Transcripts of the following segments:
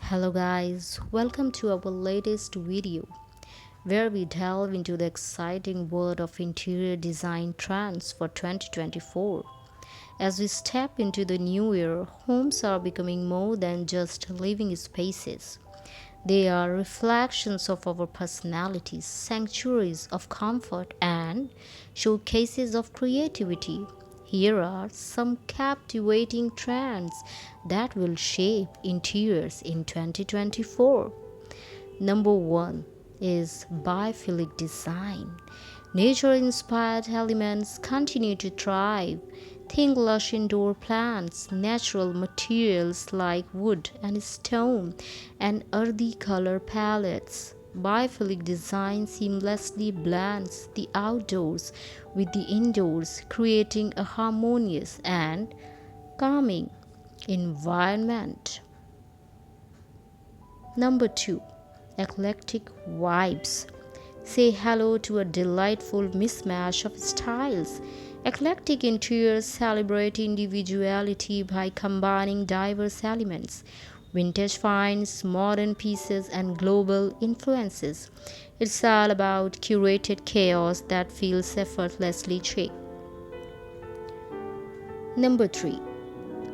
Hello guys, welcome to our latest video where we delve into the exciting world of interior design trends for 2024. As we step into the new year, homes are becoming more than just living spaces. They are reflections of our personalities, sanctuaries of comfort, and showcases of creativity. Here are some captivating trends that will shape interiors in 2024. Number one is biophilic design. Nature inspired elements continue to thrive. Think lush indoor plants, natural materials like wood and stone, and earthy color palettes. Biophilic design seamlessly blends the outdoors with the indoors, creating a harmonious and calming environment. Number two, eclectic vibes. Say hello to a delightful mismatch of styles. Eclectic interiors celebrate individuality by combining diverse elements, vintage finds, modern pieces, and global influences. It's all about curated chaos that feels effortlessly chic. Number 3,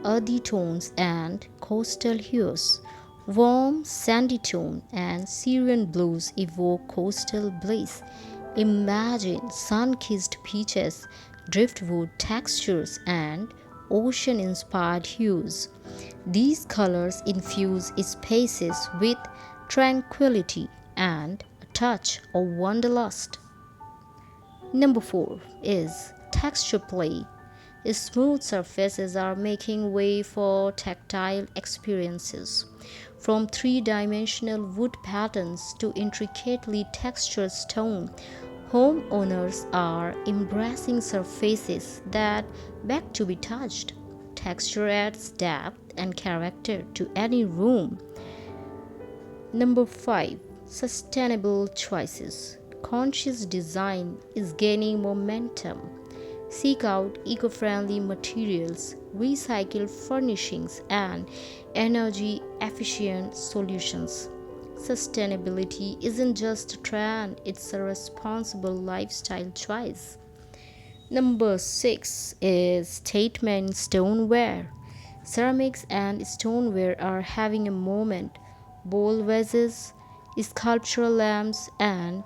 earthy tones and coastal hues. Warm sandy tone and Syrian blues evoke coastal bliss. Imagine sun-kissed beaches, driftwood textures, and ocean-inspired hues. These colors infuse spaces with tranquility and a touch of wanderlust. Number 4 is texture play. Smooth surfaces are making way for tactile experiences. From three-dimensional wood patterns to intricately textured stone, homeowners are embracing surfaces that beg to be touched. Texture adds depth and character to any room. Number 5, sustainable choices. Conscious design is gaining momentum. Seek out eco-friendly materials, recycle furnishings, and energy-efficient solutions. Sustainability isn't just a trend, it's a responsible lifestyle choice. Number 6 is statement stoneware. Ceramics and stoneware are having a moment. Bowl vases, sculptural lamps, and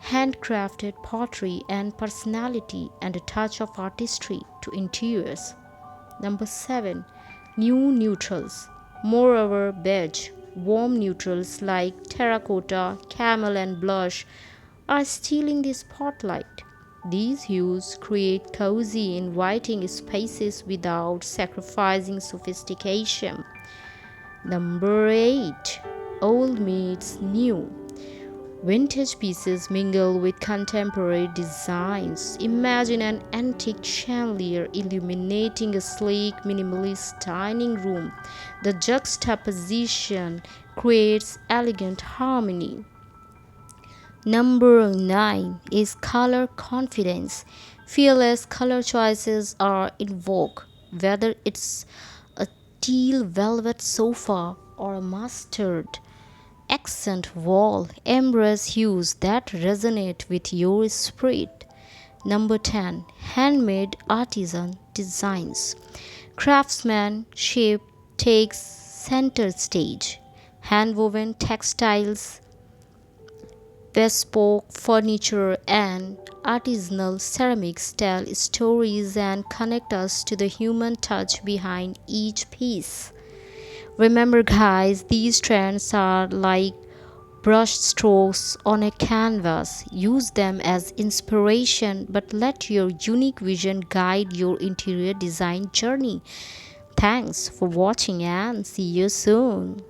handcrafted pottery and personality and a touch of artistry to interiors. Number 7, new neutrals. Moreover, beige, warm neutrals like terracotta, camel, and blush are stealing the spotlight. These hues create cozy, inviting spaces without sacrificing sophistication. Number 8, old meets new. Vintage pieces mingle with contemporary designs. Imagine an antique chandelier illuminating a sleek, minimalist dining room. The juxtaposition creates elegant harmony. Number 9 is color confidence. Fearless color choices are in vogue, whether it's a teal velvet sofa or a mustard accent wall. Embrace hues that resonate with your spirit. Number 10, handmade artisan designs. Craftsmanship takes center stage. Hand-woven textiles, bespoke furniture, and artisanal ceramics tell stories and connect us to the human touch behind each piece. Remember, guys, these trends are like brush strokes on a canvas. Use them as inspiration, but let your unique vision guide your interior design journey. Thanks for watching and see you soon.